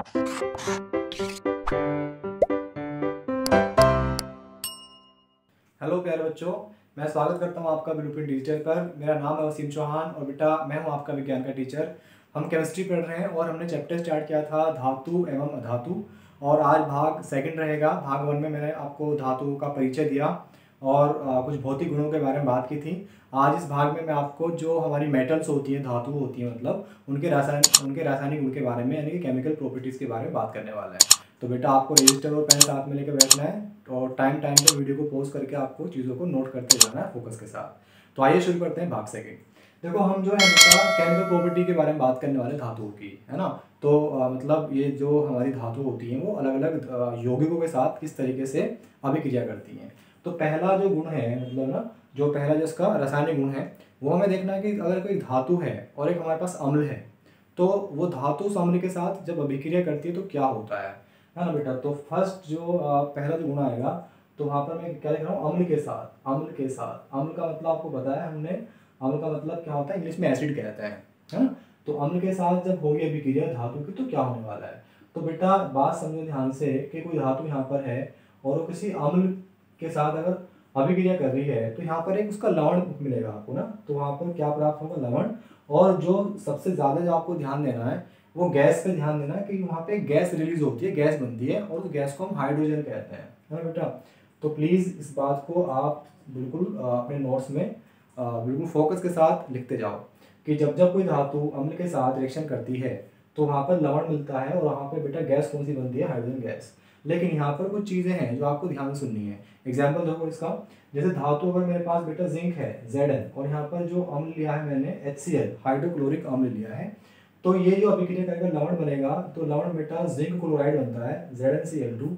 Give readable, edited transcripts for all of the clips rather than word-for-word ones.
Hello प्यारे बच्चों, मैं स्वागत करता हूं आपका ब्लूप्रिंट डिजिटल पर। मेरा नाम है वसीम चौहान और बेटा मैं हूं आपका विज्ञान का टीचर। हम केमिस्ट्री पढ़ रहे हैं और हमने चैप्टर स्टार्ट किया था धातु एवं अधातु, और आज भाग सेकंड रहेगा। भाग वन में मैंने आपको धातु का परिचय दिया और कुछ भौतिक गुणों के बारे में बात की थी। आज इस भाग में मैं आपको जो हमारी मेटल्स होती हैं, धातु होती हैं, मतलब उनके रासायनिक गुण के बारे में, यानी कि केमिकल प्रॉपर्टीज़ के बारे में बात करने वाला है। तो बेटा आपको रजिस्टर और पेन साथ में लेकर बैठना है और टाइम टाइम पे वीडियो को पॉज करके आपको चीज़ों को नोट करते जाना है फोकस के साथ। तो आइए शुरू करते हैं भाग सेकंड। देखो, हम जो है बेटा केमिकल प्रॉपर्टी के बारे में बात करने वाले धातुओं की, है ना। तो मतलब ये जो हमारी धातु होती हैं वो अलग अलग यौगिकों के साथ किस तरीके से अभिक्रिया करती हैं। तो पहला जो गुण है, मतलब ना, जो पहला जो इसका रासायनिक गुण है वो हमें देखना है कि अगर कोई धातु है और एक हमारे पास अम्ल है, तो वो धातु उस अम्ल के साथ जब अभिक्रिया करती है तो क्या होता है ना बेटा। तो फर्स्ट जो पहला जो गुण आएगा, तो वहाँ पर मैं क्या लिख रहा हूँ, अम्ल के साथ। अम्ल का मतलब आपको बताया हमने, अम्ल का मतलब क्या होता है, इंग्लिश में एसिड कहते हैं, है ना। तो अम्ल के साथ जब होगी अभिक्रिया धातु की, तो क्या होने वाला है। तो बेटा बात समझो ध्यान से कि कोई धातु यहाँ पर है और वो किसी अम्ल के साथ अगर अभिक्रिया कर रही है, तो यहाँ पर एक उसका लवण मिलेगा आपको ना। तो वहाँ पर क्या प्राप्त होगा, लवण। और जो सबसे ज़्यादा जो आपको ध्यान देना है वो गैस पे ध्यान देना है कि वहाँ पे गैस रिलीज होती है, गैस बनती है, और उस गैस को हम हाइड्रोजन कहते हैं, है ना बेटा। तो प्लीज़ इस बात को आप बिल्कुल अपने नोट्स में बिल्कुल फोकस के साथ लिखते जाओ कि जब जब कोई धातु अम्ल के साथ रिएक्शन करती है तो वहाँ पर लवण मिलता है और वहाँ पे बेटा गैस कौन सी बनती है, हाइड्रोजन गैस। लेकिन यहाँ पर कुछ चीज़ें हैं जो आपको ध्यान से सुननी है। एग्जाम्पल देखो इसका, जैसे धातु अगर मेरे पास बेटा जिंक है Zn, और यहाँ पर जो अम्ल लिया है मैंने HCl, हाइड्रोक्लोरिक अम्ल लिया है, तो ये जो अभिक्रिया करेगा लवण बनेगा, तो लवण बेटा जिंक क्लोराइड बनता है ZnCl2,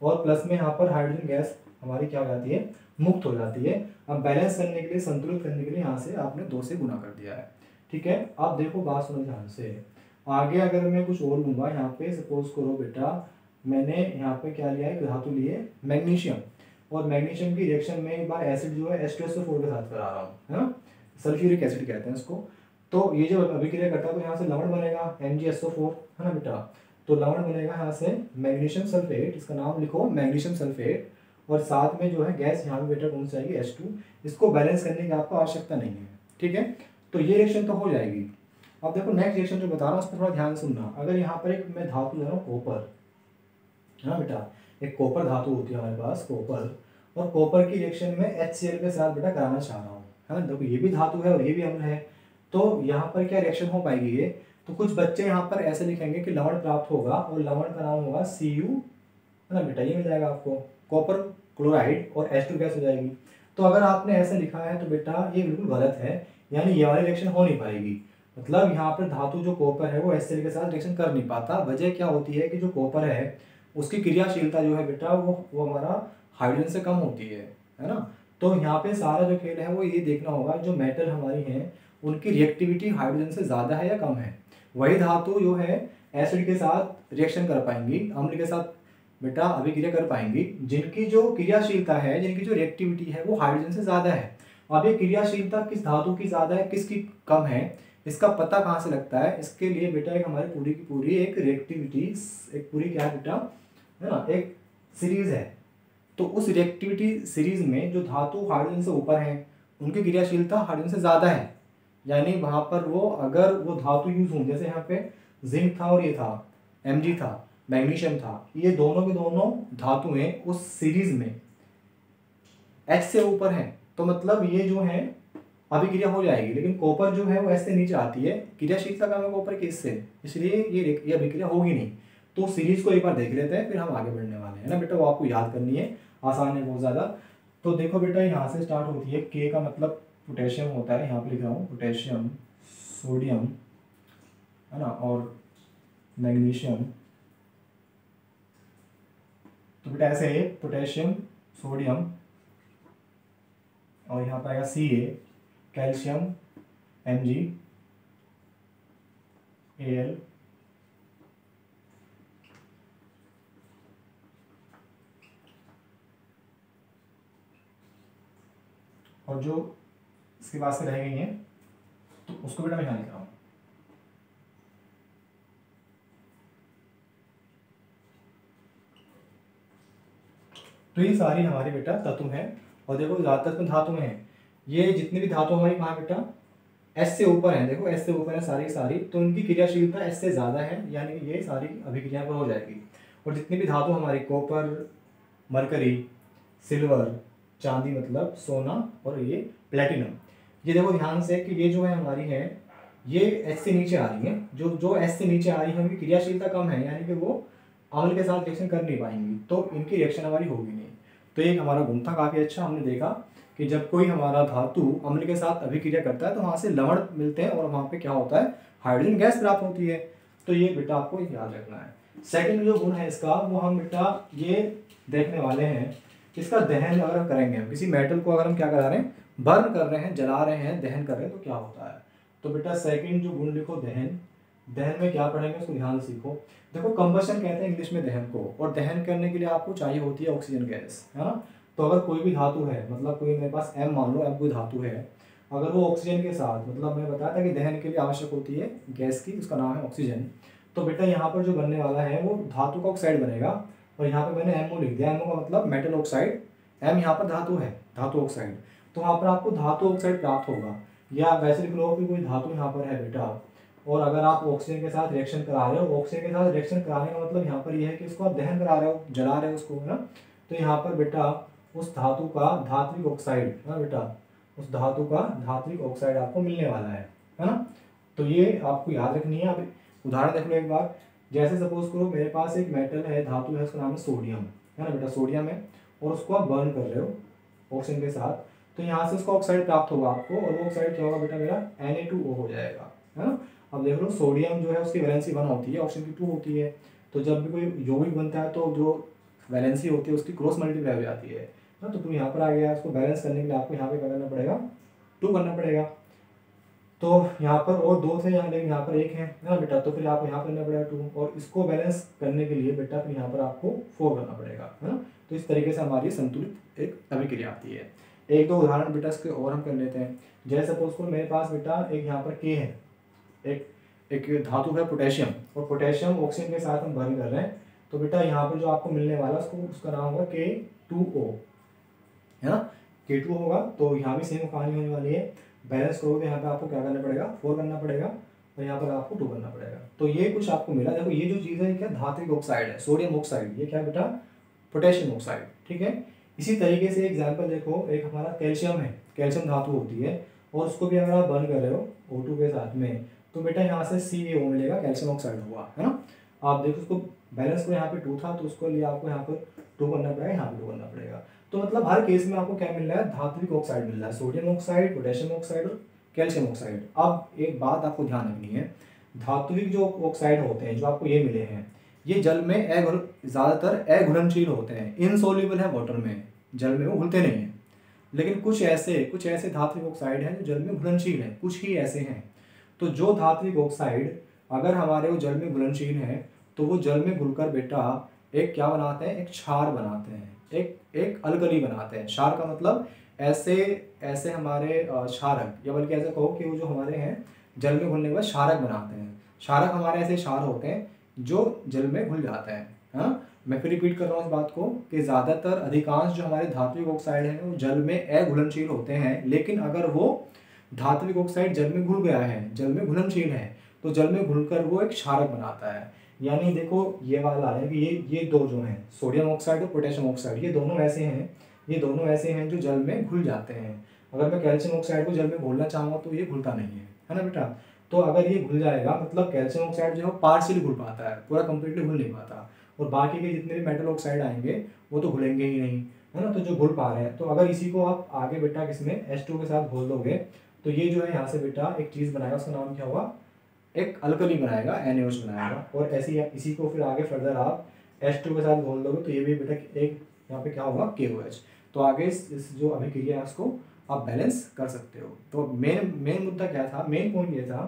और प्लस में यहाँ पर हाइड्रोजन गैस हमारी क्या हो जाती है, मुक्त हो जाती है। अब बैलेंस करने के लिए, संतुलित करने के लिए यहाँ से आपने 2 से गुना कर दिया है, ठीक है। अब देखो बात सुनो ध्यान से। आगे अगर मैं कुछ और लूँगा, यहाँ पे सपोज करो बेटा मैंने यहाँ पे क्या लिया है, धातु लिए मैग्नीशियम, और मैग्नीशियम की रिएक्शन में एक बार एसिड जो है H2SO4 के साथ करा रहा हूँ, है ना, सल्फ्यूरिक एसिड कहते हैं इसको। तो ये जब अभिक्रिया करता है तो यहाँ से लवण बनेगा MgSO4, है ना बेटा। तो लवण बनेगा यहाँ से मैग्नीशियम सल्फेट, इसका नाम लिखो मैग्नीशियम सल्फेट, और साथ में जो है गैस यहाँ पे बेटा कौन सी आएगी, H2। इसको बैलेंस करने की आपको आवश्यकता नहीं है, ठीक है। तो ये रिएक्शन तो हो जाएगी। अब देखो नेक्स्ट रिएक्शन जो बता रहा हूँ उस पर थोड़ा ध्यान सुनना। अगर यहाँ पर एक मैं धातु ले रहा हूँ कॉपर, है ना बेटा, एक कॉपर धातु होती है हमारे पास, कॉपर, और कॉपर की रिएक्शन में HCl के साथ बेटा कराना चाह रहा हूँ, है ना। देखो ये भी धातु है और ये भी अम्ल है, तो यहाँ पर क्या रिएक्शन हो पाएगी ये। तो कुछ बच्चे यहाँ पर ऐसे लिखेंगे कि लवण प्राप्त होगा और लवण का नाम होगा Cu, है ना बेटा, ये मिल जाएगा आपको, कॉपर क्लोराइड और H2 गैस हो जाएगी। तो अगर आपने ऐसे लिखा है तो बेटा ये बिल्कुल गलत है, यानी ये वाली रिएक्शन हो नहीं पाएगी। मतलब यहाँ पर धातु जो कॉपर है वो HCl के साथ रिएक्शन कर नहीं पाता। वजह क्या होती है कि जो कॉपर है उसकी क्रियाशीलता जो है बेटा वो हमारा हाइड्रोजन से कम होती है ना। तो यहाँ पे सारा जो खेल है वो ये देखना होगा जो मेटल हमारी हैं उनकी रिएक्टिविटी हाइड्रोजन से ज़्यादा है या कम है। वही धातु जो है एसिड के साथ रिएक्शन कर पाएंगी, अम्ल के साथ बेटा अभिक्रिया कर पाएंगी, जिनकी जो क्रियाशीलता है, जिनकी जो रिएक्टिविटी है वो हाइड्रोजन से ज़्यादा है। अब ये क्रियाशीलता किस धातु की ज़्यादा है, किसकी कम है, इसका पता कहाँ से लगता है। इसके लिए बेटा एक हमारी पूरी की पूरी एक रिएक्टिविटी, एक पूरी क्या है बेटा, है ना, एक सीरीज है। तो उस रिएक्टिविटी सीरीज में जो धातु हाइड्रोजन से ऊपर हैं उनकी क्रियाशीलता हाइड्रोजन से ज़्यादा है, यानी वहाँ पर वो अगर वो धातु यूज हों, जैसे यहाँ पे जिंक था और ये था Mg था, मैग्नीशियम था, ये दोनों के दोनों धातुएं उस सीरीज में H से ऊपर हैं, तो मतलब ये जो है अभिक्रिया हो जाएगी। लेकिन कॉपर जो है वो H से नीचे आती है, क्रियाशीलता कम है कॉपर की इससे, इसलिए ये अभिक्रिया होगी नहीं। तो सीरीज को एक बार देख लेते हैं फिर हम आगे बढ़ने वाले हैं ना बेटा, वो आपको याद करनी है, आसान है बहुत ज़्यादा। तो देखो बेटा यहाँ से स्टार्ट होती है, के का मतलब पोटेशियम होता है, यहाँ पे लिख रहा हूँ पोटेशियम, सोडियम, है ना, और मैग्नीशियम। तो बेटा ऐसे है पोटेशियम, सोडियम, और यहाँ पर आएगा Ca, कैल्शियम, Mg, Al, और जो इसके बाद से रह गई हैं तो उसको बेटा मैं यहाँ लिख रहा हूँ। तो ये सारी हमारी बेटा तत्व हैं। और देखो ज़्यादातर धातु में है, ये जितनी भी धातु हमारी कहाँ बेटा एस से ऊपर है, देखो एस से ऊपर है सारी सारी, तो उनकी क्रियाशीलता एस से ज़्यादा है, यानी कि ये सारी अभिक्रिया पर हो जाएगी। और जितनी भी धातु हमारी कॉपर, मरकरी, सिल्वर, चांदी मतलब सोना, और ये प्लेटिनम, ये देखो ध्यान से कि ये जो है हमारी है ये एस से नीचे आ रही है, जो जो एस से नीचे आ रही है उनकी क्रियाशीलता कम है, यानी कि वो अम्ल के साथ रिएक्शन कर नहीं पाएंगी, तो इनकी रिएक्शन हमारी होगी नहीं। तो एक हमारा गुण था काफ़ी अच्छा, हमने देखा कि जब कोई हमारा धातु अम्ल के साथ अभिक्रिया करता है तो वहाँ से लवण मिलते हैं और वहाँ पे क्या होता है, हाइड्रोजन गैस प्राप्त होती है। तो ये बेटा आपको याद रखना है। सेकंड जो गुण है इसका वो हम बेटा ये देखने वाले हैं, इसका दहन अगर हम करेंगे, हम किसी मेटल को अगर हम क्या करा रहे हैं, बर्न कर रहे हैं, जला रहे हैं, दहन कर रहे हैं, तो क्या होता है। तो बेटा सेकंड जो गुण लिखो दहन, दहन में क्या पढ़ेंगे उसको ध्यान से सीखो। देखो कंबशन कहते हैं इंग्लिश में दहन को, और दहन करने के लिए आपको चाहिए होती है ऑक्सीजन गैस, है ना। तो अगर कोई भी धातु है, मतलब कोई मेरे पास M मान लो, M कोई धातु है, अगर वो ऑक्सीजन के साथ, मतलब मैं बताया था कि दहन के लिए आवश्यक होती है गैस की, उसका नाम है ऑक्सीजन। तो बेटा यहाँ पर जो बनने वाला है वो धातु का ऑक्साइड बनेगा, और यहाँ पे मैंने MO लिख दिया, MO का मतलब मेटल ऑक्साइड, M यहाँ पर धातु है, धातु ऑक्साइड, तो वहाँ पर आपको धातु ऑक्साइड प्राप्त होगा। या वैसे लिख लो कि कोई धातु यहाँ पर है बेटा, और अगर आप ऑक्सीजन के साथ रिएक्शन करा रहे हो, ऑक्सीजन के साथ रिएक्शन कराने का मतलब यहाँ पर यह है कि उसको आप दहन करा रहे हो, जला रहे हो उसको, है ना। तो यहाँ पर बेटा उस धातु का धात्विक ऑक्साइड, है बेटा, उस धातु का धात्विक ऑक्साइड आपको मिलने वाला है ना। तो ये आपको याद रखनी है। अब उदाहरण देख लो एक बार, जैसे सपोज करो मेरे पास एक मेटल है, धातु है, उसका नाम है सोडियम, है ना बेटा, सोडियम है, और उसको आप बर्न कर रहे हो ऑक्सीजन के साथ, तो यहाँ से उसका ऑक्साइड प्राप्त होगा आपको, और वो ऑक्साइड क्या होगा बेटा मेरा Na2O हो जाएगा, है ना। अब देख लो सोडियम जो है उसकी वैलेंसी 1 होती है, ऑक्सीजन की 2 होती है, तो जब भी कोई यौगिक बनता है तो जो वैलेंसी होती है उसकी क्रॉस मल्टीप्लाई हो जाती है ना। तो 2 यहाँ पर आ गया, उसको बैलेंस करने के लिए आपको यहाँ पे क्या करना पड़ेगा, 2 करना पड़ेगा। तो यहाँ पर और 2 थे यहाँ, लेकिन यहाँ पर 1 है ना बेटा, तो फिर आपको यहाँ पर करना पड़ेगा 2, और इसको बैलेंस करने के लिए बेटा फिर यहाँ पर आपको 4 करना पड़ेगा, है ना। तो इस तरीके से हमारी संतुलित एक अभिक्रिया आती है। एक दो उदाहरण बेटा इसके और हम कर लेते हैं। जैसे सपोज को मेरे पास बेटा एक यहाँ पर K है, एक धातु है पोटेशियम, और पोटेशियम ऑक्सीजन के साथ हम बर्न कर रहे हैं, तो बेटा यहाँ पर जो आपको मिलने वाला उसका नाम होगा K2O, है ना, K2 होगा। तो यहाँ भी सेम कहानी होने वाली है, बैलेंस करोगे यहाँ पे आपको क्या करना पड़ेगा, 4 करना पड़ेगा, और यहाँ पर आपको 2 करना पड़ेगा। तो ये कुछ आपको मिला। देखो ये जो चीज़ है क्या धात्विक ऑक्साइड है, सोडियम ऑक्साइड, ये क्या बेटा पोटेशियम ऑक्साइड, ठीक है। इसी तरीके से एग्जाम्पल देखो, एक हमारा कैल्शियम है, कैल्शियम धातु होती है, और उसको भी अगर आप बर्न कर रहे हो O2 के साथ में, तो बेटा यहाँ से CaO मिलेगा, कैल्शियम ऑक्साइड हुआ, है ना। आप देखो उसको बैलेंस को यहाँ पे 2 था, तो उसको लिए आपको यहाँ पर 2 करना पड़ेगा, यहाँ पे 2 करना पड़ेगा। तो मतलब हर केस में आपको क्या मिल रहा है, धात्विक ऑक्साइड मिल रहा है, सोडियम ऑक्साइड, पोटेशियम ऑक्साइड और कैल्शियम ऑक्साइड। अब एक बात आपको ध्यान रखनी है, धात्विक जो ऑक्साइड होते हैं जो आपको ये मिले हैं, ये जल में ज़्यादातर अघुलनशील होते हैं, इनसोल्यूबल है वाटर में, जल में वो घुलते नहीं हैं। लेकिन कुछ ऐसे धात्विक ऑक्साइड हैं जो जल में घुलनशील हैं, कुछ ही ऐसे हैं। तो जो धात्विक ऑक्साइड अगर हमारे वो जल में घुलनशील है, तो वो जल में घुलकर बेटा एक क्या बनाते हैं, एक क्षार बनाते हैं, एक अल्कली बनाते हैं। क्षार का मतलब ऐसे हमारे क्षारक, या बल्कि ऐसा कहो कि वो जो हमारे हैं जल में घुलने के बाद क्षारक बनाते हैं। क्षारक हमारे ऐसे क्षार होते हैं जो जल में घुल जाते हैं, हाँ। मैं फिर रिपीट कर रहा हूँ इस बात को कि ज़्यादातर अधिकांश जो हमारे धात्विक ऑक्साइड हैं वो जल में अघुलनशील होते हैं, लेकिन अगर वो धात्विक ऑक्साइड जल में घुल गया है, जल में घुलनशील है, तो जल में घुलकर वो एक क्षारक बनाता है। यानी देखो ये वाला है कि ये दो जो हैं, सोडियम ऑक्साइड और पोटेशियम ऑक्साइड, ये दोनों ऐसे हैं जो जल में घुल जाते हैं। अगर मैं कैल्शियम ऑक्साइड को जल में घोलना चाहूँगा तो ये घुलता नहीं है ना बेटा। तो अगर ये घुल जाएगा मतलब कैल्शियम ऑक्साइड जो है पार्शियली घुल पाता है, पूरा कंप्लीटली घुल नहीं पाता, और बाकी के जितने भी मेटल ऑक्साइड आएंगे वो तो घुलेंगे ही नहीं, है ना। तो जो घुल पा रहे हैं, तो अगर इसी को आप आगे बेटा किसमें H2 के साथ घोल दोगे, तो ये जो है यहाँ से बेटा एक चीज़ बनाएगा, उसका नाम क्या होगा, एक अल्कली बनाएगा, NaOH बनाएगा। और ऐसे ही इसी को फिर आगे फर्दर आप H2 के साथ घोल दोगे तो ये भी बेटा एक यहाँ पे क्या होगा, KOH। तो आगे इस जो अभिक्रिया है उसको आप बैलेंस कर सकते हो। तो मेन मुद्दा क्या था, मेन पॉइंट ये था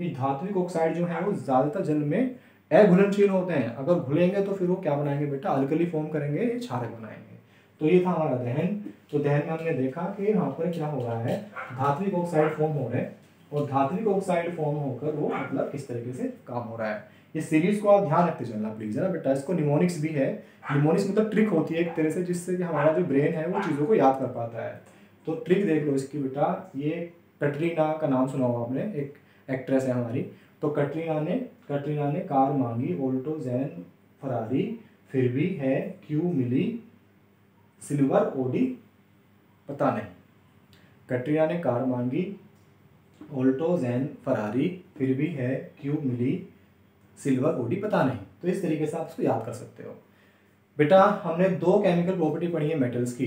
कि धात्विक ऑक्साइड जो है वो ज़्यादातर जल में अघुलनशील होते हैं, अगर घुलेंगे तो फिर वो क्या बनाएंगे बेटा, अल्कली फॉर्म करेंगे, क्षारक बनाएंगे। तो ये था हमारा दहन। तो दहन में हमने देखा कि यहाँ पर क्या हो रहा है, धात्विक ऑक्साइड फॉर्म हो रहे हैं, और धात्विक ऑक्साइड फॉर्म होकर वो मतलब किस तरीके से काम हो रहा है। इस सीरीज को आप ध्यान रखते चलना प्लीज, है ना बेटा। इसको निमोनिक्स भी है, निमोनिक्स मतलब ट्रिक होती है एक तरह से, जिससे कि हमारा जो ब्रेन है वो चीज़ों को याद कर पाता है। तो ट्रिक देख लो इसकी बेटा। ये कटरीना का नाम सुना होगा आपने, एक एक्ट्रेस है हमारी। तो कटरीना ने कार मांगी ऑल्टो जैन फरारी, फिर भी है क्यों मिली सिल्वर ओडी पता नहीं। कटरीना ने कार मांगी ऑल्टो जैन फरारी, फिर भी है क्यों मिली सिल्वर ओडी पता नहीं। तो इस तरीके से आप इसको याद कर सकते हो बेटा। हमने 2 केमिकल प्रॉपर्टी पढ़ी है मेटल्स की,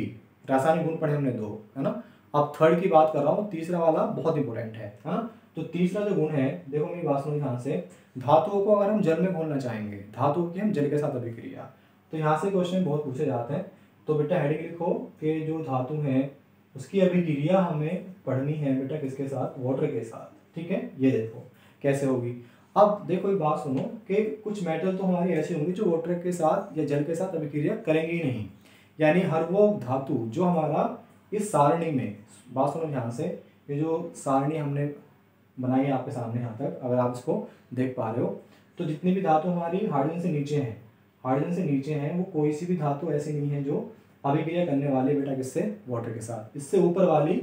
रासायनिक गुण पढ़े हमने 2, है ना। अब थर्ड की बात कर रहा हूँ, तीसरा वाला बहुत इंपॉर्टेंट है ना। तो तीसरा जो गुण है, देखो मेरी बात सुनो ध्यान से। धातुओं को अगर हम जल में घोलना चाहेंगे, धातुओं की हम जल के साथ अभिक्रिया, तो यहाँ से क्वेश्चन बहुत पूछे जाते हैं। तो बेटा हेडिंग लिखो कि जो धातु है उसकी अभिक्रिया हमें पढ़नी है बेटा किसके साथ, वाटर के साथ, ठीक है। ये देखो कैसे होगी। अब देखो एक बात सुनो कि कुछ मेटल तो हमारी ऐसी होंगी जो वाटर के साथ या जल के साथ अभिक्रिया करेंगे ही नहीं। यानी हर वो धातु जो हमारा इस सारणी में, बात सुनो ध्यान से, ये जो सारणी हमने बनाई है आपके सामने यहाँ तक, अगर आप इसको देख पा रहे हो, तो जितनी भी धातु हमारी हाइड्रोजन से नीचे हैं, हाइड्रोजन से नीचे हैं, वो कोई सी भी धातु ऐसी नहीं है जो अभिक्रिया करने वाली बेटा किससे, वाटर के साथ। इससे ऊपर वाली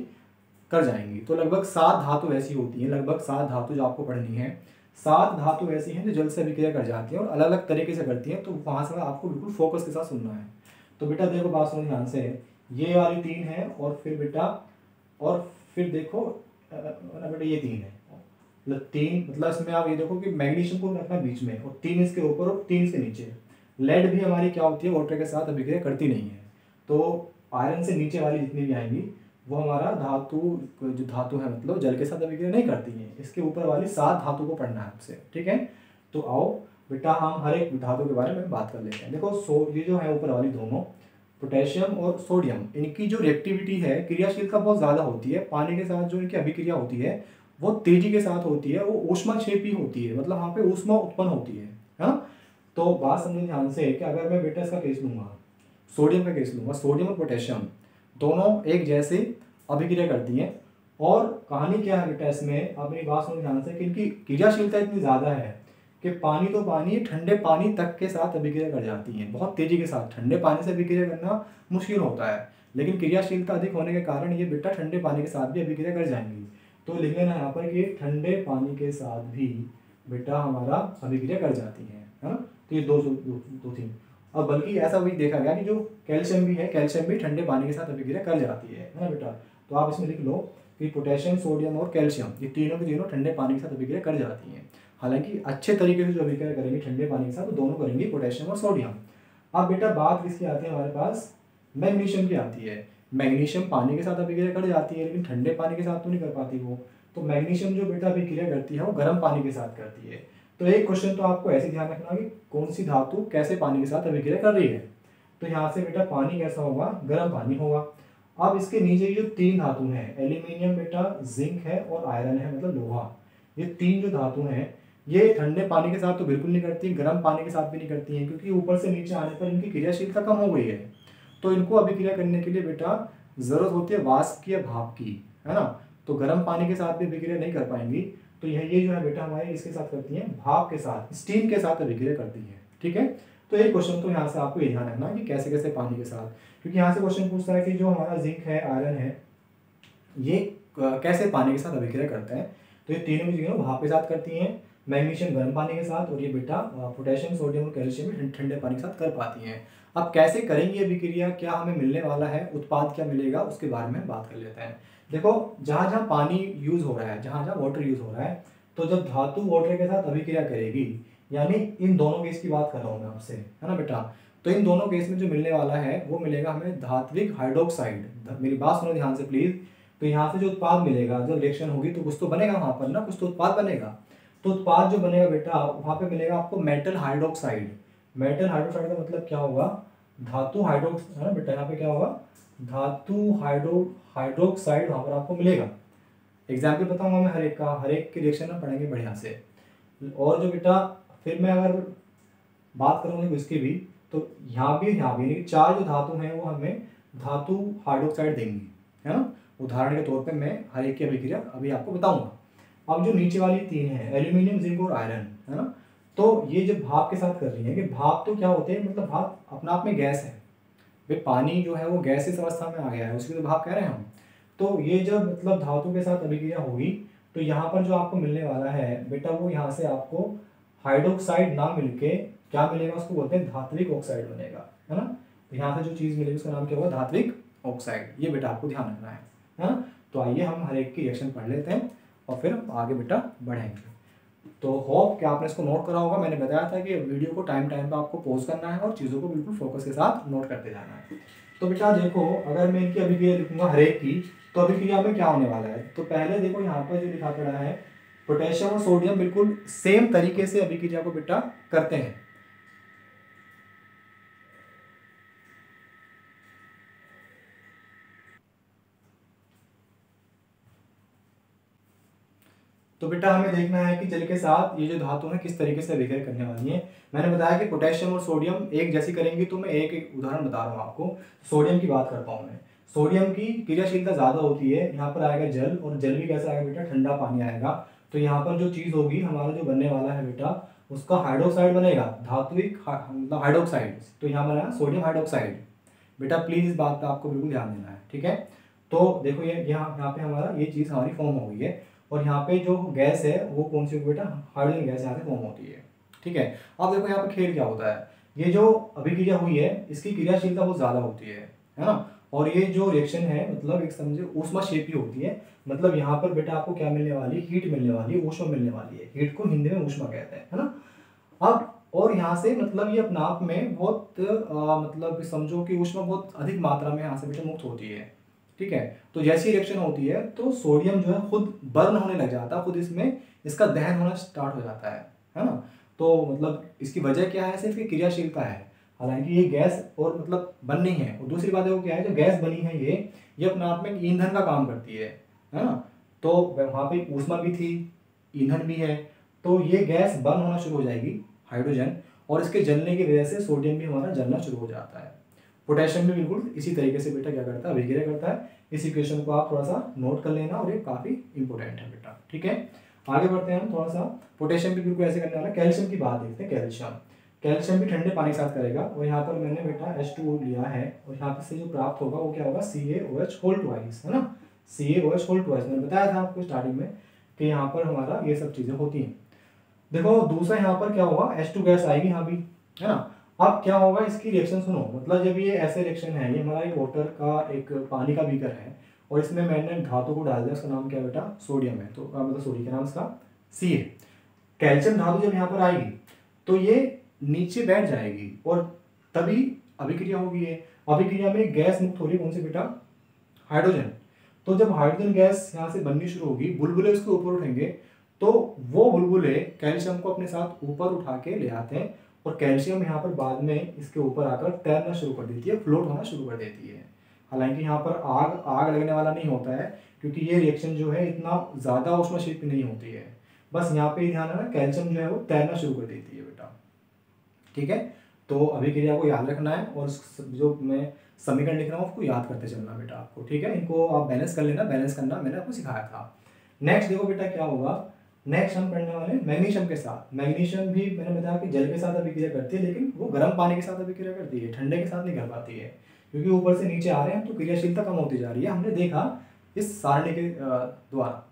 कर जाएंगी। तो लगभग 7 धातु ऐसी होती हैं, लगभग 7 धातु जो आपको पढ़नी है, 7 धातु ऐसी हैं जो जल से अभिक्रिया कर जाती हैं और अलग अलग तरीके से करती हैं। तो वहाँ से आपको बिल्कुल फोकस के साथ सुनना है। तो बेटा देखो बात सुनो ध्यान से, ये वाली 3 है और फिर बेटा, और फिर देखो बेटा ये 3 है, मतलब 3, मतलब इसमें आप ये देखो कि मैग्नीशियम को रखना बीच में और 3 इसके ऊपर और 3 इसके नीचे। लेड भी हमारी क्या होती है, वाटर के साथ अभिक्रिया करती नहीं है। तो आयरन से नीचे वाली जितनी भी आएंगी वो हमारा धातु, जो धातु है मतलब जल के साथ अभिक्रिया नहीं करती है। इसके ऊपर वाली 7 धातु को पढ़ना है आपसे, ठीक है। तो आओ बेटा हम हर एक धातु के बारे में बात कर लेते हैं। देखो ये जो है ऊपर वाली दोनों, पोटेशियम और सोडियम, इनकी जो रिएक्टिविटी है, क्रियाशीलता बहुत ज़्यादा होती है। पानी के साथ जो इनकी अभिक्रिया होती है वो तेजी के साथ होती है, वो ऊष्माक्षेपी होती है, मतलब वहाँ पे ऊष्मा उत्पन्न होती है ना। तो बात समझिए ध्यान से कि अगर मैं बेटा इसका केस लूँगा, सोडियम का केस लूँगा, सोडियम और पोटेशियम दोनों एक जैसे अभिक्रिया करती हैं। और कहानी क्या है बेटा इसमें, अब मेरी बात सुनो ध्यान से, कि इनकी क्रियाशीलता इतनी ज़्यादा है कि पानी तो पानी, ठंडे पानी तक के साथ अभिक्रिया कर जाती हैं बहुत तेज़ी के साथ। ठंडे पानी से अभिक्रिया करना मुश्किल होता है, लेकिन क्रियाशीलता अधिक होने के कारण ये बेटा ठंडे पानी के साथ भी अभिक्रिया कर जाएंगी। तो लिख लेना यहाँ पर कि ठंडे पानी के साथ भी बेटा हमारा अभिक्रिया कर जाती है ना। तो ये दो थी। अब बल्कि ऐसा भी देखा गया कि जो कैल्शियम भी है, कैल्शियम भी ठंडे पानी के साथ अभिक्रिया कर जाती है ना बेटा। तो आप इसमें लिख लो कि पोटेशियम, सोडियम और कैल्शियम, ये तीनों की तीनों ठंडे पानी के साथ अभिक्रिया कर जाती हैं। हालांकि अच्छे तरीके से जो अभिक्रिया करेंगे ठंडे पानी के साथ, तो दोनों करेंगे, पोटेशियम और सोडियम। अब बेटा बात किसकी आती है हमारे पास, मैग्नीशियम की आती है। मैग्नीशियम पानी के साथ अभिक्रिया कर जाती है, लेकिन ठंडे पानी के साथ तो नहीं कर पाती वो। तो मैग्नीशियम जो बेटा अभिक्रिया करती है वो गर्म पानी के साथ करती है। तो एक क्वेश्चन तो आपको ऐसे ध्यान रखना कि कौन सी धातु कैसे पानी के साथ अभिक्रिया कर रही है। तो यहाँ से बेटा पानी कैसा होगा, गर्म पानी होगा। अब इसके नीचे जो 3 धातु हैं, एल्यूमिनियम बेटा, जिंक है और आयरन है, मतलब लोहा, ये 3 जो धातु हैं ये ठंडे पानी के साथ तो बिल्कुल नहीं करती, गर्म पानी के साथ भी नहीं करती हैं, क्योंकि ऊपर से नीचे आने पर इनकी क्रियाशीलता कम हो गई है। तो इनको अभिक्रिया करने के लिए बेटा जरूरत होती है वाष्प की या भाप की, है ना। तो गर्म पानी के साथ भी अभिक्रिया नहीं कर पाएंगी। तो ये जो है बेटा हमारे इसके साथ करती हैं, भाप के साथ, स्टीम के साथ अभिक्रिया करती है, ठीक है। तो एक क्वेश्चन तो यहाँ से आपको ये ध्यान रखना कि कैसे कैसे पानी के साथ, क्योंकि यहाँ से क्वेश्चन पूछता है कि जो हमारा जिंक है, आयरन है, ये कैसे पानी के साथ अभिक्रिया करते हैं। तो ये तीनों की तीनों भाप के साथ करती हैं, मैग्नीशियम गर्म पानी के साथ, और ये बेटा पोटेशियम, सोडियम और कैल्शियम भी ठंडे पानी के साथ कर पाती हैं। अब कैसे करेंगी अभिक्रिया, क्या हमें मिलने वाला है, उत्पाद क्या मिलेगा, उसके बारे में बात कर लेते हैं। देखो जहाँ जहाँ पानी यूज हो रहा है, जहाँ जहाँ वाटर यूज हो रहा है, तो जब धातु वाटर के साथ अभिक्रिया करेगी, यानी इन दोनों केस की बात कर रहा हूँ मैं आपसे, है ना बेटा। तो इन दोनों केस में जो मिलने वाला है वो मिलेगा हमें धात्विक हाइड्रोक्साइड। मेरी बात सुनो ध्यान से प्लीज। तो यहाँ से जो उत्पाद मिलेगा, जब रिएक्शन होगी तो कुछ तो बनेगा वहाँ पर ना, कुछ तो उत्पाद बनेगा। तो उत्पाद जो बनेगा बेटा वहाँ पे मिलेगा आपको मेटल हाइड्रोक्साइड। मेटल हाइड्रोक्साइड का मतलब क्या होगा, धातु हाइड्रोक्स, है ना बेटा, यहाँ पे क्या होगा, धातु हाइड्रोक्साइड वहाँ पर आपको मिलेगा। एग्जाम्पल बताऊंगा मैं हर एक के रिएक्शन में पढ़ेंगे बढ़िया से। और जो बेटा फिर मैं अगर बात करूँगा इसकी भी, तो यहाँ भी यानी 4 जो धातु हैं वो हमें धातु हाइड्रोक्साइड देंगी, है ना। उदाहरण के तौर पे मैं हर एक की अभिक्रिया अभी आपको बताऊंगा। अब जो नीचे वाली 3 है, एल्यूमिनियम, जिंक और आयरन, है ना, तो ये जब भाप के साथ कर रही है कि भाप तो क्या होते हैं, मतलब भाप अपना आप में गैस है, भाई पानी जो है वो गैसियस अवस्था में आ गया है, उसकी तो भाप कह रहे हैं हम। तो ये जब मतलब धातु के साथ अभिक्रिया होगी तो यहाँ पर जो आपको मिलने वाला है बेटा, वो यहाँ से आपको हाइड्रोक्साइड ना मिलके क्या मिलेगा, उसको बोलते हैं धात्विक ऑक्साइड बनेगा, है ना। तो यहाँ से जो चीज़ मिलेगी उसका नाम क्या होगा, धात्विक ऑक्साइड। ये बेटा आपको ध्यान रखना है ना। तो आइए हम हर एक की रिएक्शन पढ़ लेते हैं और फिर आगे बेटा बढ़ेंगे। तो होप कि आपने इसको नोट करा होगा। मैंने बताया था कि वीडियो को टाइम टाइम पे आपको पॉज करना है और चीज़ों को बिल्कुल फोकस के साथ नोट करते जाना है। तो बेटा देखो, अगर मैं इनकी अभिक्रिया लिखूंगा हर एक की, तो अभिक्रिया में क्या होने वाला है। तो पहले देखो यहाँ पर जो लिखा पड़ा है, पोटेशियम और सोडियम बिल्कुल सेम तरीके से अभिक्रिया को बेटा करते हैं। तो बेटा हमें देखना है कि जल के साथ ये जो धातु है किस तरीके से अभिक्रिया करने वाली है। मैंने बताया कि पोटेशियम और सोडियम एक जैसी करेंगी, तो मैं एक एक उदाहरण बता रहा हूँ आपको। सोडियम की बात करता हूँ मैं। सोडियम की क्रियाशीलता ज़्यादा होती है, यहाँ पर आएगा जल, और जल भी कैसा आएगा बेटा, ठंडा पानी आएगा। तो यहाँ पर जो चीज़ होगी, हमारा जो बनने वाला है बेटा, उसका हाइड्रोक्साइड बनेगा, धात्विक मतलब हाइड्रोक्साइड। तो यहाँ बना सोडियम हाइड्रोक्साइड। बेटा प्लीज़ इस बात पर आपको बिल्कुल ध्यान देना है, ठीक है। तो देखो ये यहाँ पे हमारा ये चीज़ हमारी फॉर्म हो गई है, और यहाँ पे जो गैस है वो कौन सी होगी बेटा, हाइड्रोजन गैस यहाँ से फॉर्म होती है, ठीक है। अब देखो यहाँ पे खेल क्या होता है, ये जो अभिक्रिया हुई है इसकी क्रियाशीलता बहुत ज़्यादा होती है ना। और ये जो रिएक्शन है मतलब एक समझे ऊष्माक्षेपी होती है। मतलब यहाँ पर बेटा आपको क्या मिलने वाली, हीट मिलने वाली है, ऊष्मा मिलने वाली है। हीट को हिंदी में ऊष्मा कहते हैं, है ना। अब और यहाँ से मतलब ये अपने आप में बहुत मतलब समझो कि ऊष्मा बहुत अधिक मात्रा में यहाँ से बेटा मुक्त होती है, ठीक है। तो जैसी रिएक्शन होती है तो सोडियम जो है खुद बर्न होने लग जाता है, खुद इसमें इसका दहन होना स्टार्ट हो जाता है ना। तो मतलब इसकी वजह क्या है, सिर्फ क्रियाशीलता है। हालांकि ये गैस और मतलब बननी है। और दूसरी बात है वो क्या है, जो गैस बनी है ये अपने आप में ईंधन का काम करती है ना। तो वहाँ पे ऊष्मा भी थी, ईंधन भी है, तो ये गैस बर्न होना शुरू हो जाएगी, हाइड्रोजन, और इसके जलने की वजह से सोडियम भी हमारा जलना शुरू हो जाता है। पोटेशियम भी बिल्कुल इसी तरीके से बेटा क्या करता है, अभिक्रिया करता है। इस इक्वेशन को आप थोड़ा सा नोट कर लेना, और ये काफ़ी इंपॉर्टेंट है बेटा, ठीक है। आगे बढ़ते हैं हम थोड़ा सा। पोटेशियम भी बिल्कुल ऐसे करने वाला। कैल्शियम की बात देखते हैं। कैल्शियम भी ठंडे पानी के साथ करेगा, और यहाँ पर मैंने बेटा H2O लिया है, और यहाँ से जो प्राप्त होगा वो क्या होगा, CaOH होल ट्वाइस, है ना। CaOH होल ट्वाइस मैंने बताया था आपको स्टार्टिंग में कि यहाँ पर हमारा ये सब चीज़ें होती हैं। देखो दूसरा यहाँ पर क्या होगा, H2 गैस आएगी यहाँ भी, है ना। अब क्या होगा, इसकी रिएक्शन सुनो। मतलब जब ये ऐसे रिएक्शन है, ये हमारा एक वाटर का एक पानी का बीकर है, और इसमें मैंने धातु को डाल दिया, उसका नाम क्या है बेटा, सोडियम है। तो मतलब सोडियम का नाम इसका C है। कैल्शियम धातु जब यहाँ पर आएगी तो ये नीचे बैठ जाएगी, और तभी अभिक्रिया होगी। ये अभिक्रिया में गैस मुक्त हो रही है, कौन सी बेटा, हाइड्रोजन। तो जब हाइड्रोजन गैस यहाँ से बननी शुरू होगी, बुलबुले उसके ऊपर उठेंगे, तो वो बुलबुले कैल्शियम को अपने साथ ऊपर उठा के ले आते हैं, और कैल्शियम यहाँ पर बाद में इसके ऊपर आकर तैरना शुरू कर देती है, फ्लोट होना शुरू कर देती है। हालांकि यहाँ पर आग लगने वाला नहीं होता है, क्योंकि ये रिएक्शन जो है इतना ज़्यादा ऊष्माक्षेपी नहीं होती है। बस यहाँ पे ध्यान रखना, कैल्शियम जो है वो तैरना शुरू कर देती है बेटा, ठीक है। तो अभिक्रिया को याद रखना है, और जो मैं समीकरण लिख रहा हूँ उसको याद करते चलना बेटा आपको, ठीक है। इनको आप बैलेंस कर लेना, बैलेंस करना मैंने आपको सिखाया था। नेक्स्ट देखो बेटा क्या होगा, नेक्स्ट हम पढ़ने वाले मैग्नीशियम के साथ। मैग्नीशियम भी मैंने बताया कि जल के साथ अभिक्रिया करती है, लेकिन वो गर्म पानी के साथ अभिक्रिया करती है, ठंडे के साथ नहीं कर पाती है, क्योंकि ऊपर से नीचे आ रहे हैं तो क्रियाशीलता कम होती जा रही है, हमने देखा इस सारणी के द्वारा।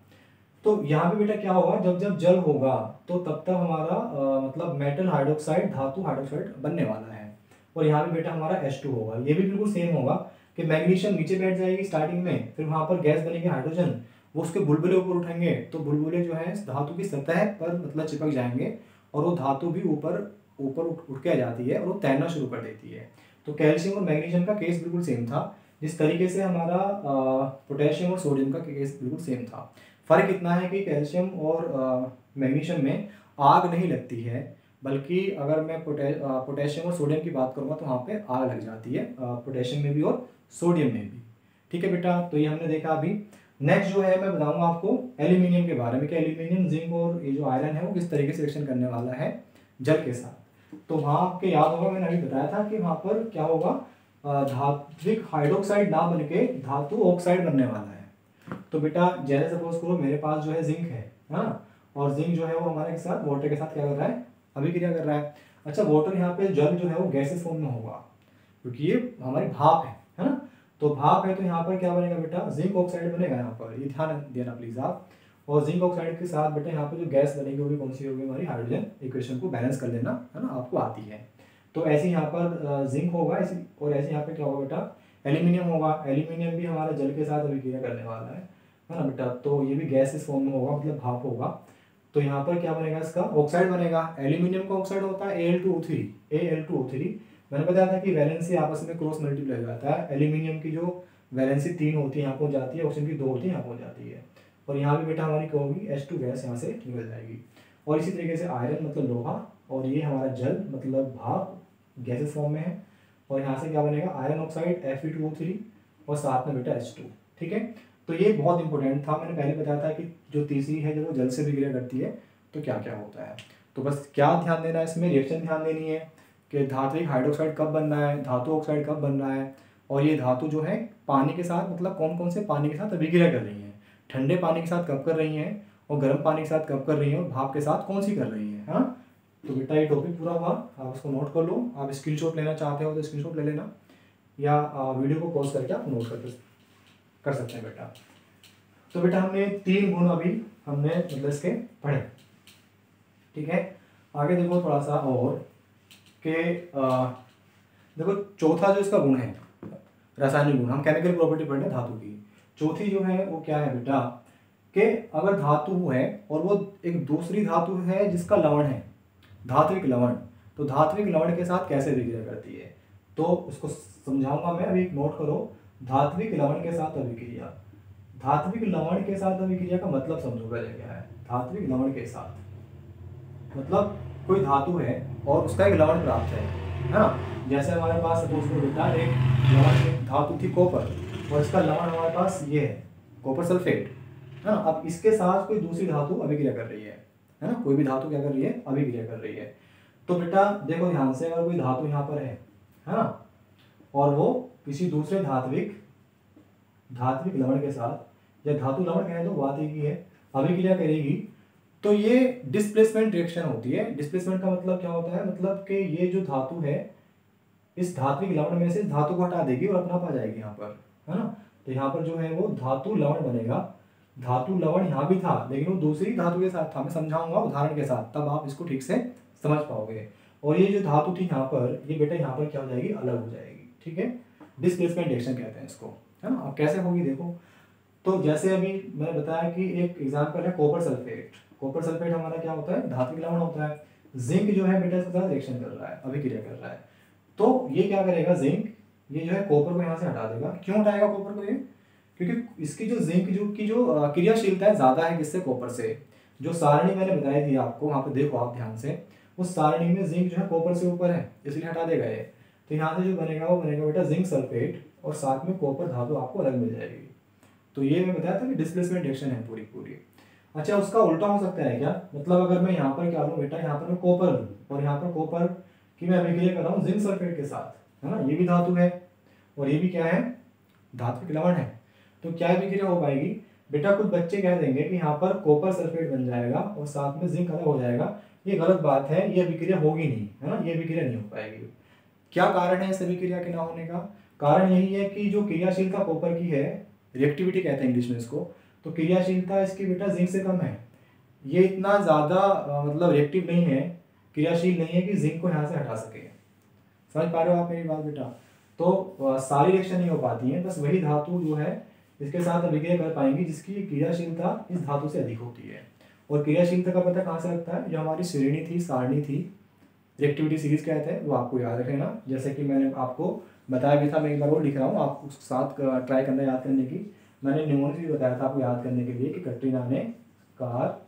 तो यहाँ पे बेटा क्या होगा, जब जब जल होगा तो तब तक हमारा मतलब मेटल हाइड्रोक्साइड, धातु हाइड्रोक्साइड बनने वाला है, और यहाँ पे बेटा हमारा H2 होगा। ये भी बिल्कुल सेम होगा कि मैग्नीशियम नीचे बैठ जाएगी स्टार्टिंग में, फिर वहाँ पर गैस बनेगी हाइड्रोजन, वो उसके बुलबुले ऊपर उठेंगे, तो बुलबुले जो है धातु की सतह पर मतलब चिपक जाएंगे, और वो धातु भी ऊपर ऊपर उठ के आ जाती है, और वो तैरना शुरू कर देती है। तो कैल्शियम और मैग्नीशियम का केस बिल्कुल सेम था, जिस तरीके से हमारा पोटेशियम और सोडियम का केस बिल्कुल सेम था। फर्क इतना है कि कैल्शियम और मैग्नीशियम में आग नहीं लगती है, बल्कि अगर मैं पोटेशियम और सोडियम की बात करूँगा तो वहाँ पे आग लग जाती है, पोटेशियम में भी और सोडियम में भी, ठीक है बेटा। तो ये हमने देखा अभी। नेक्स्ट जो है मैं बताऊंगा आपको एल्यूमिनियम के बारे में, कि एल्यूमिनियम, जिंक और ये जो आयरन है वो किस तरीके से रिएक्शन करने वाला है जल के साथ। तो वहाँ आपके याद होगा, मैंने अभी बताया था कि वहाँ पर क्या होगा, धात्विक हाइड्रोक्साइड ना बन के धातु ऑक्साइड बनने वाला है। तो बेटा जैसे सपोज करो मेरे पास जो है जिंक है ना, और जिंक जो है वो हमारे के साथ वाटर के साथ क्या कर रहा है, अभिक्रिया कर रहा है। अच्छा वाटर यहाँ पे जल जो है वो गैसेस फॉर्म में होगा क्योंकि ये हमारी भाप है ना। तो भाप है तो यहाँ पर क्या बनेगा बेटा, जिंक ऑक्साइड बनेगा यहाँ पर, ये ध्यान देना प्लीज आप। और जिंक ऑक्साइड के साथ बेटा यहाँ पर जो गैस बनेगी वो भी कौन सी होगी, हमारी हाइड्रोजन इक्वेशन को बैलेंस कर लेना है ना, आपको आती है। तो ऐसे यहाँ पर जिंक होगा ऐसी, और ऐसे यहाँ पे क्या होगा बेटा, एल्यूमिनियम होगा। एल्यूमिनियम भी हमारा जल के साथ अभिक्रिया करने वाला है ना बेटा। तो ये भी गैस इस फॉर्म में होगा, मतलब भाप होगा। तो यहाँ पर क्या बनेगा, इसका ऑक्साइड बनेगा। एल्यूमिनियम का ऑक्साइड होता है Al2O3। मैंने बताया था कि वैलेंसी आपस में क्रॉस मल्टीप्लाई हो जाता है। एल्यूमिनियम की जो वैलेंसी 3 होती है यहाँ पहुँच जाती है, ऑक्सीजन की 2 होती है यहाँ पहुँच जाती है। और यहाँ भी बेटा हमारी क्या होगी, H2 गैस यहाँ से निकल जाएगी। और इसी तरीके से आयरन मतलब लोहा, और ये हमारा जल मतलब भाप गैसेस फॉर्म में है। और यहाँ से क्या बनेगा, आयरन ऑक्साइड Fe2O3 और साथ में बेटा H2। ठीक है, तो ये बहुत इंपॉर्टेंट था। मैंने पहले बताया था कि जो तीसरी है जो जल से विक्रिया करती है तो क्या क्या होता है। तो बस क्या ध्यान देना है इसमें, रिएक्शन ध्यान देनी है कि धात्विक हाइड्रोक्साइड कब बन रहा है, धातु ऑक्साइड कब बन रहा है, और ये धातु जो है पानी के साथ मतलब कौन कौन से पानी के साथ अभिक्रिया कर रही हैं, ठंडे पानी के साथ कब कर रही हैं, और गर्म पानी के साथ कब कर रही हैं, और भाप के साथ कौन सी कर रही हैं। हाँ, तो बेटा ये टॉपिक पूरा हुआ, आप इसको नोट कर लो। आप स्क्रीनशॉट लेना चाहते हो तो स्क्रीनशॉट ले लेना, या वीडियो को पॉज करके आप नोट कर सकते हैं बेटा। तो बेटा हमने 3 गुण अभी हमने मतलब इसके पढ़े। ठीक है, आगे देखो थोड़ा सा और कि देखो चौथा जो इसका गुण है रासायनिक गुण, हम केमिकल प्रॉपर्टी पढ़ रहे हैं धातु की। चौथी जो है वो क्या है बेटा, कि अगर धातु है और वो एक दूसरी धातु है जिसका लवण है, धात्विक लवण, तो धात्विक लवण के साथ कैसे विक्रिया करती है, तो उसको समझाऊंगा मैं। अभी नोट करो, धात्विक लवण के साथ अभिक्रिया। धात्विक लवण के साथ अभिक्रिया का मतलब समझो पहले क्या है। धात्विक लवण के साथ मतलब कोई धातु है और उसका एक लवण प्राप्त है ना। जैसे हमारे पास सपोज करो बेटा एक लवण धातु थी कॉपर, और इसका लवण हमारे पास ये है कॉपर सल्फेट है ना। अब इसके साथ कोई दूसरी धातु अभिक्रिया कर रही है ना, कोई भी धातु क्या कर रही है, अभिक्रिया कर रही है। तो बेटा देखो ध्यान से, अगर कोई धातु यहाँ पर है ना, और वो किसी दूसरे धात्विक लवण के साथ, या धातु लवण कहें तो बात एक ही है, अभिक्रिया करेगी, तो ये डिस्प्लेसमेंट रिएक्शन होती है। डिस्प्लेसमेंट का मतलब क्या होता है, मतलब कि ये जो धातु है इस धात्विक लवण में से इस धातु को हटा देगी और अपना पा जाएगी यहाँ पर, है ना। तो यहाँ पर जो है वो धातु लवण बनेगा। धातु लवण यहाँ भी था लेकिन वो दूसरी धातु के साथ था, मैं समझाऊंगा उदाहरण के साथ, तब आप इसको ठीक से समझ पाओगे। और ये जो धातु थी यहाँ पर, ये बेटा यहाँ पर क्या हो जाएगी, अलग हो जाएगी। ठीक है, डिस्प्लेसमेंट रिएक्शन कहते हैं इसको, है ना। अब कैसे होगी देखो, तो जैसे अभी मैंने बताया कि एक एग्जाम्पल है कॉपर सल्फेट। कॉपर सल्फेट हमारा क्या होता है, धात्विक लवण होता है। जिंक जो है बेटा इसके साथ रिएक्शन कर रहा है, अभिक्रिया कर रहा है। तो ये क्या करेगा, जिंक ये जो है कॉपर को यहाँ से हटा देगा। क्यों हटाएगा कॉपर को ये, क्योंकि इसकी जो जिंक की जो क्रियाशीलता है ज्यादा है किससे, कॉपर से। जो सारणी मैंने बताई थी आपको, वहां पे देखो आप ध्यान से, उस सारणी में जिंक जो है कॉपर से ऊपर है, इसलिए हटा देगा ये। तो यहाँ से जो बनेगा वो बनेगा बेटा जिंक सल्फेट, और साथ में कॉपर धातु आपको अलग मिल जाएगी। तो ये मैं बताया था कि डिस्प्लेसमेंट रिएक्शन है पूरी पूरी। अच्छा उसका उल्टा हो सकता है क्या, मतलब अगर मैं यहाँ पर क्या लूँ बेटा, यहाँ पर मैं कॉपर लूँ और यहाँ पर कॉपर की मैं अभिक्रिया कर रहा हूँ जिंक सल्फेट के साथ, है ना। ये भी धातु है और ये भी क्या है, धात्विक लवण है। तो क्या अभिक्रिया हो पाएगी बेटा, कुछ बच्चे कह देंगे कि यहाँ पर कॉपर सल्फेट बन जाएगा और साथ में जिंक अलग हो जाएगा। ये गलत बात है, ये अभिक्रिया होगी नहीं, है ना, ये अभिक्रिया नहीं हो पाएगी। क्या कारण है इस अभिक्रिया के ना होने का, कारण यही है कि जो क्रियाशीलता कॉपर की है, रिएक्टिविटी कहते हैं इंग्लिश में इसको, तो क्रियाशीलता इसकी बेटा जिंक से कम है। ये इतना ज़्यादा मतलब रिएक्टिव नहीं है, क्रियाशील नहीं है कि जिंक को यहाँ से हटा सके। समझ पा रहे हो आप मेरी बात बेटा। तो सारी रिएक्शन नहीं हो पाती है, बस वही धातु जो है इसके साथ अभिक्रिया कर पाएंगी जिसकी क्रियाशीलता इस धातु से अधिक होती है। और क्रियाशीलता का पता कहाँ से लगता है, जो हमारी श्रेणी थी, सारणी थी, रिएक्टिविटी सीरीज कहते हैं, वो आपको याद रखना। जैसे कि मैंने आपको बताया भी था, मैं एक बार वो लिख रहा हूँ, आप उसके साथ ट्राई करना याद करने की। मैंने न्यूमोनिक्स भी बताया था आपको याद करने के लिए कि कटरीना ने कार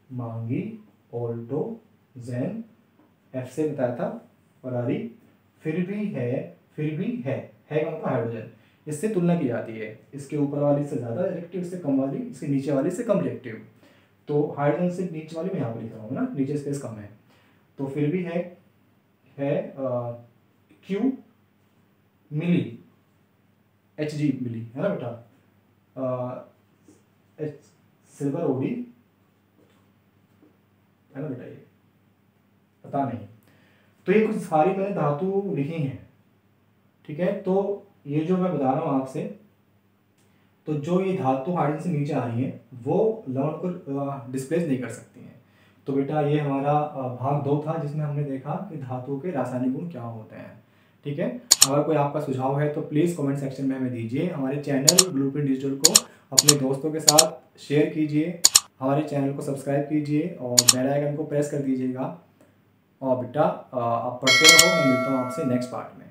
मांगी, ऑल्टो जैन, एफ से बताया था फरारी, फिर भी है का मतलब हाइड्रोजन। इससे तुलना की जाती है, इसके ऊपर वाली से ज़्यादा रिएक्टिव, इससे कम वाली, इसके नीचे वाली से कम रिएक्टिव। तो हाइड्रोजन से नीचे वाली मैं यहाँ पर लिख रहा हूँ ना, नीचे स्पेस कम है। तो फिर भी है क्यू मिली, एच जी मिली, है ना बेटा, सिल्वर ओडी, है ना बेटा ये। पता नहीं। तो ये कुछ सारी मैंने धातु लिखी हैं, ठीक है। तो ये जो मैं बता रहा हूँ आपसे, तो जो ये धातु हाइड्रोजन से नीचे आ रही है वो लवण को डिस्प्लेस नहीं कर सकती हैं। तो बेटा ये हमारा भाग 2 था, जिसमें हमने देखा कि धातुओं के रासायनिक गुण क्या होते हैं, ठीक है। अगर कोई आपका सुझाव है तो प्लीज़ कमेंट सेक्शन में हमें दीजिए। हमारे चैनल ब्लूप्रिंट डिजिटल को अपने दोस्तों के साथ शेयर कीजिए, हमारे चैनल को सब्सक्राइब कीजिए और बेल आइकन को प्रेस कर दीजिएगा। और बेटा आप पढ़ते रहो, मैं मिलता हूँ आपसे नेक्स्ट पार्ट में।